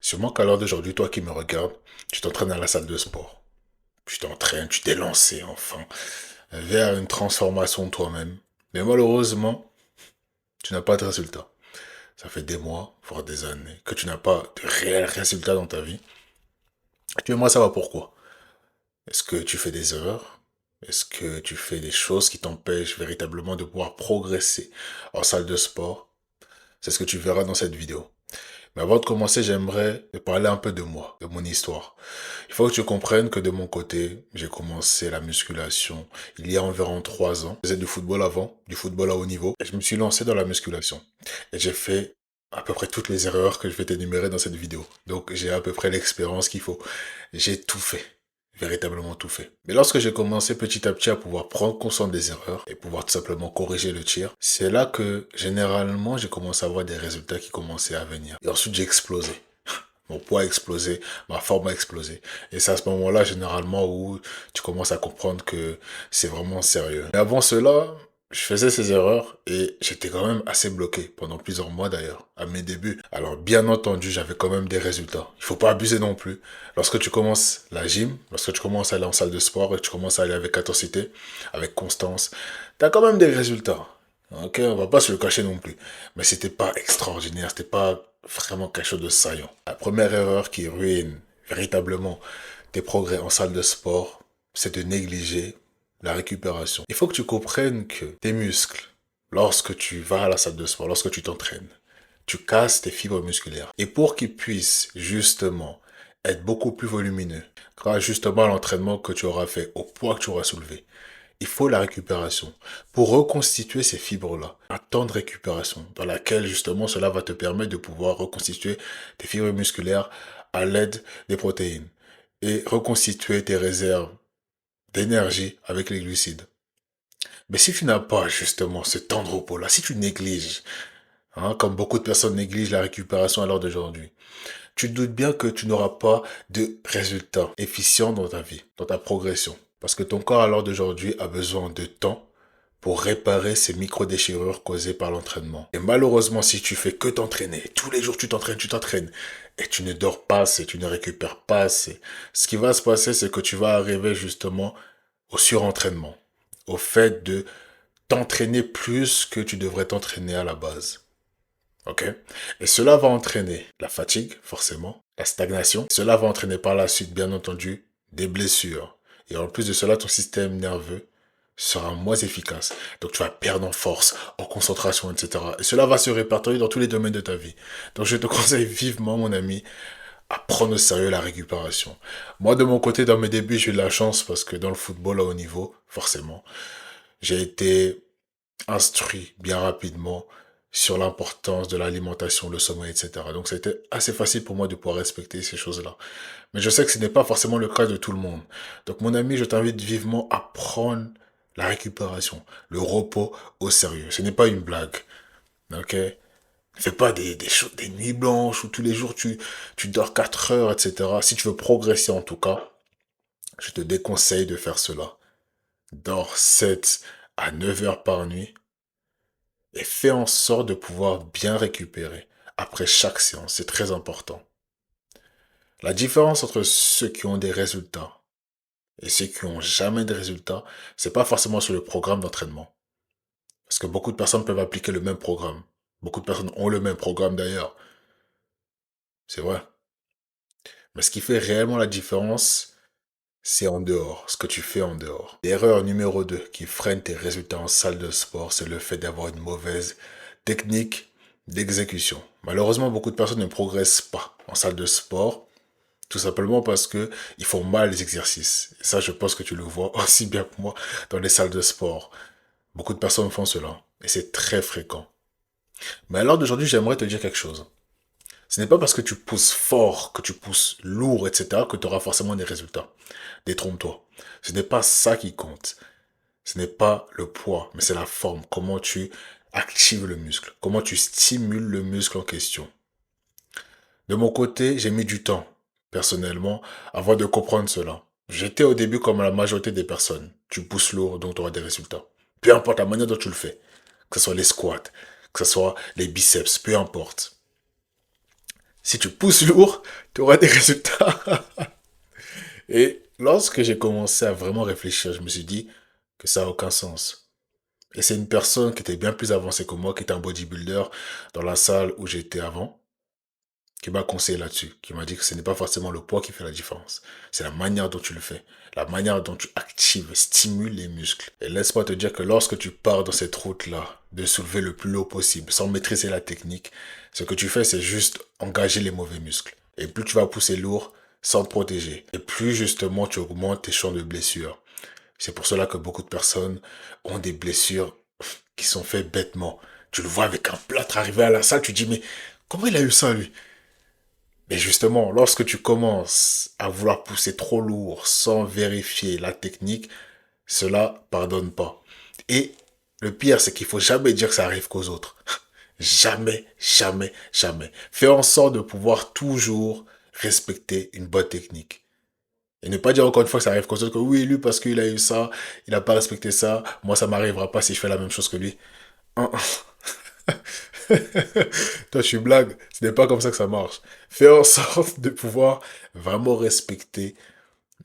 Sûrement qu'à l'heure d'aujourd'hui, toi qui me regardes, tu t'entraînes à la salle de sport. Tu t'entraînes, tu t'es lancé enfin vers une transformation de toi-même. Mais malheureusement, tu n'as pas de résultat. Ça fait des mois, voire des années, que tu n'as pas de réels résultats dans ta vie. Tu aimerais savoir pourquoi. Est-ce que tu fais des erreurs? Est-ce que tu fais des choses qui t'empêchent véritablement de pouvoir progresser en salle de sport? C'est ce que tu verras dans cette vidéo. Mais avant de commencer, j'aimerais te parler un peu de moi, de mon histoire. Il faut que tu comprennes que de mon côté, j'ai commencé la musculation il y a environ 3 ans. Je faisais du football avant, du football à haut niveau, et je me suis lancé dans la musculation. Et j'ai fait à peu près toutes les erreurs que je vais t'énumérer dans cette vidéo. Donc j'ai à peu près l'expérience qu'il faut. J'ai tout fait. Véritablement tout fait. Mais lorsque j'ai commencé petit à petit à pouvoir prendre conscience des erreurs et pouvoir tout simplement corriger le tir, c'est là que généralement j'ai commencé à avoir des résultats qui commençaient à venir. Et ensuite j'ai explosé. Mon poids a explosé, ma forme a explosé. Et c'est à ce moment-là, généralement, où tu commences à comprendre que c'est vraiment sérieux. Mais avant cela, je faisais ces erreurs et j'étais quand même assez bloqué pendant plusieurs mois d'ailleurs, à mes débuts. Alors, bien entendu, j'avais quand même des résultats. Il faut pas abuser non plus. Lorsque tu commences la gym, lorsque tu commences à aller en salle de sport et que tu commences à aller avec intensité, avec constance, tu as quand même des résultats. Ok, on va pas se le cacher non plus. Mais c'était pas extraordinaire, c'était pas vraiment quelque chose de saillant. La première erreur qui ruine véritablement tes progrès en salle de sport, c'est de négliger la récupération. Il faut que tu comprennes que tes muscles, lorsque tu vas à la salle de sport, lorsque tu t'entraînes, tu casses tes fibres musculaires. Et pour qu'ils puissent justement être beaucoup plus volumineux, grâce justement à l'entraînement que tu auras fait, au poids que tu auras soulevé, il faut la récupération. Pour reconstituer ces fibres-là, un temps de récupération dans laquelle justement cela va te permettre de pouvoir reconstituer tes fibres musculaires à l'aide des protéines et reconstituer tes réserves d'énergie avec les glucides. Mais si tu n'as pas justement ce temps de repos-là, si tu négliges, comme beaucoup de personnes négligent la récupération à l'heure d'aujourd'hui, tu te doutes bien que tu n'auras pas de résultats efficients dans ta vie, dans ta progression. Parce que ton corps à l'heure d'aujourd'hui a besoin de temps pour réparer ces micro-déchirures causées par l'entraînement. Et malheureusement, si tu fais que t'entraîner, tous les jours tu t'entraînes, et tu ne dors pas assez, tu ne récupères pas assez, ce qui va se passer, c'est que tu vas arriver justement au surentraînement, au fait de t'entraîner plus que tu devrais t'entraîner à la base. Ok? Et cela va entraîner la fatigue, forcément, la stagnation. Cela va entraîner par la suite, bien entendu, des blessures. Et en plus de cela, ton système nerveux sera moins efficace. Donc tu vas perdre en force, en concentration, etc. Et cela va se répertorier dans tous les domaines de ta vie. Donc je te conseille vivement, mon ami, à prendre au sérieux la récupération. Moi, de mon côté, dans mes débuts, j'ai eu de la chance parce que dans le football à haut niveau, forcément, j'ai été instruit bien rapidement sur l'importance de l'alimentation, le sommeil, etc. Donc c'était assez facile pour moi de pouvoir respecter ces choses-là. Mais je sais que ce n'est pas forcément le cas de tout le monde. Donc mon ami, je t'invite vivement à prendre la récupération, le repos au sérieux. Ce n'est pas une blague. Ok? Fais pas des nuits blanches où tous les jours tu dors 4 heures, etc. Si tu veux progresser en tout cas, je te déconseille de faire cela. Dors 7 à 9 heures par nuit et fais en sorte de pouvoir bien récupérer après chaque séance. C'est très important. La différence entre ceux qui ont des résultats et ceux qui n'ont jamais de résultats, c'est pas forcément sur le programme d'entraînement. Parce que beaucoup de personnes peuvent appliquer le même programme. Beaucoup de personnes ont le même programme d'ailleurs. C'est vrai. Mais ce qui fait réellement la différence, c'est en dehors, ce que tu fais en dehors. L'erreur numéro 2 qui freine tes résultats en salle de sport, c'est le fait d'avoir une mauvaise technique d'exécution. Malheureusement, beaucoup de personnes ne progressent pas en salle de sport, tout simplement parce que ils font mal les exercices. Et ça, je pense que tu le vois aussi bien que moi dans les salles de sport. Beaucoup de personnes font cela, et c'est très fréquent. Mais à l'heure d'aujourd'hui, j'aimerais te dire quelque chose. Ce n'est pas parce que tu pousses fort, que tu pousses lourd, etc., que tu auras forcément des résultats. Détrompe-toi. Ce n'est pas ça qui compte. Ce n'est pas le poids, mais c'est la forme. Comment tu actives le muscle. Comment tu stimules le muscle en question. De mon côté, j'ai mis du temps, personnellement, avant de comprendre cela. J'étais au début comme la majorité des personnes. Tu pousses lourd, donc tu auras des résultats. Peu importe la manière dont tu le fais. Que ce soit les squats, que ce soit les biceps, peu importe. Si tu pousses lourd, tu auras des résultats. Et lorsque j'ai commencé à vraiment réfléchir, je me suis dit que ça n'a aucun sens. Et c'est une personne qui était bien plus avancée que moi, qui était un bodybuilder dans la salle où j'étais avant, qui m'a conseillé là-dessus, qui m'a dit que ce n'est pas forcément le poids qui fait la différence, c'est la manière dont tu le fais, la manière dont tu actives, stimules les muscles. Et laisse-moi te dire que lorsque tu pars dans cette route-là, de soulever le plus haut possible, sans maîtriser la technique, ce que tu fais, c'est juste engager les mauvais muscles. Et plus tu vas pousser lourd, sans te protéger, et plus justement tu augmentes tes champs de blessures. C'est pour cela que beaucoup de personnes ont des blessures qui sont faites bêtement. Tu le vois avec un plâtre arrivé à la salle, tu dis mais comment il a eu ça lui? Mais justement, lorsque tu commences à vouloir pousser trop lourd sans vérifier la technique, cela pardonne pas. Et le pire, c'est qu'il faut jamais dire que ça arrive qu'aux autres. Jamais, jamais, jamais. Fais en sorte de pouvoir toujours respecter une bonne technique. Et ne pas dire encore une fois que ça arrive qu'aux autres, que oui, lui, parce qu'il a eu ça, il n'a pas respecté ça, moi, ça m'arrivera pas si je fais la même chose que lui. Hein. Toi, je suis blague. Ce n'est pas comme ça que ça marche. Fais en sorte de pouvoir vraiment respecter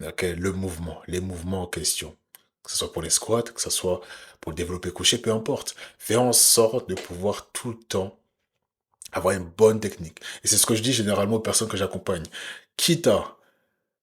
le mouvement, les mouvements en question. Que ce soit pour les squats, que ce soit pour le développer couché, peu importe. Fais en sorte de pouvoir tout le temps avoir une bonne technique. Et c'est ce que je dis généralement aux personnes que j'accompagne. Quitte à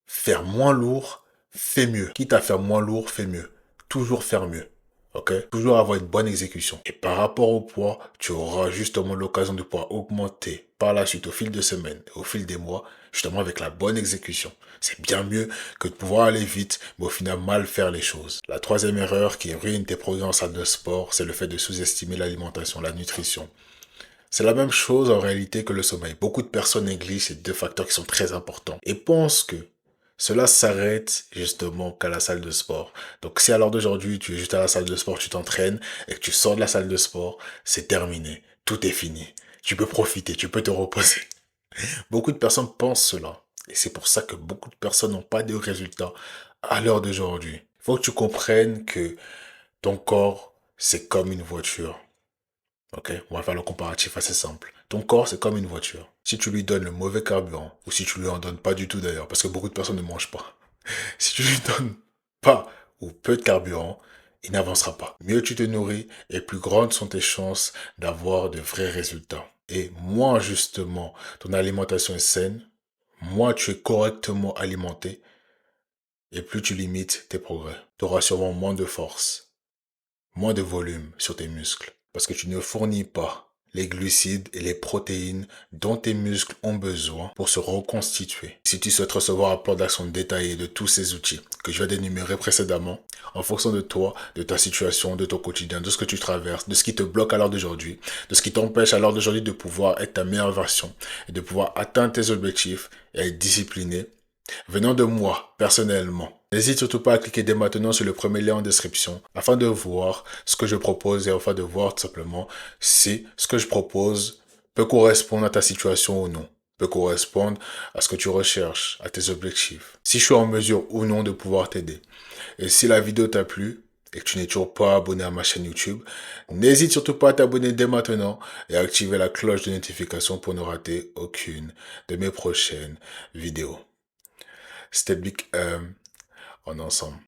faire moins lourd, fais mieux. Quitte à faire moins lourd, fais mieux. Toujours faire mieux. Ok? Toujours avoir une bonne exécution. Et par rapport au poids, tu auras justement l'occasion de pouvoir augmenter par la suite au fil des semaines, au fil des mois, justement avec la bonne exécution. C'est bien mieux que de pouvoir aller vite, mais au final mal faire les choses. La troisième erreur qui ruine tes progrès en salle de sport, c'est le fait de sous-estimer l'alimentation, la nutrition. C'est la même chose en réalité que le sommeil. Beaucoup de personnes négligent ces deux facteurs qui sont très importants et pensent que cela s'arrête justement qu'à la salle de sport. Donc si à l'heure d'aujourd'hui, tu es juste à la salle de sport, tu t'entraînes et que tu sors de la salle de sport, c'est terminé. Tout est fini. Tu peux profiter, tu peux te reposer. Beaucoup de personnes pensent cela. Et c'est pour ça que beaucoup de personnes n'ont pas de résultats à l'heure d'aujourd'hui. Il faut que tu comprennes que ton corps, c'est comme une voiture. Ok, on va faire le comparatif assez simple. Ton corps, c'est comme une voiture. Si tu lui donnes le mauvais carburant, ou si tu lui en donnes pas du tout d'ailleurs, parce que beaucoup de personnes ne mangent pas, si tu lui donnes pas ou peu de carburant, il n'avancera pas. Mieux tu te nourris, et plus grandes sont tes chances d'avoir de vrais résultats. Et moins justement ton alimentation est saine, moins tu es correctement alimenté, et plus tu limites tes progrès. Tu auras sûrement moins de force, moins de volume sur tes muscles. Parce que tu ne fournis pas les glucides et les protéines dont tes muscles ont besoin pour se reconstituer. Si tu souhaites recevoir un plan d'action détaillé de tous ces outils que je viens d'énumérer précédemment, en fonction de toi, de ta situation, de ton quotidien, de ce que tu traverses, de ce qui te bloque à l'heure d'aujourd'hui, de ce qui t'empêche à l'heure d'aujourd'hui de pouvoir être ta meilleure version et de pouvoir atteindre tes objectifs et être discipliné, venant de moi, personnellement, n'hésite surtout pas à cliquer dès maintenant sur le premier lien en description afin de voir ce que je propose et afin de voir tout simplement si ce que je propose peut correspondre à ta situation ou non, peut correspondre à ce que tu recherches, à tes objectifs. Si je suis en mesure ou non de pouvoir t'aider. Et si la vidéo t'a plu et que tu n'es toujours pas abonné à ma chaîne YouTube, n'hésite surtout pas à t'abonner dès maintenant et à activer la cloche de notification pour ne rater aucune de mes prochaines vidéos. C'était Big M en ensemble.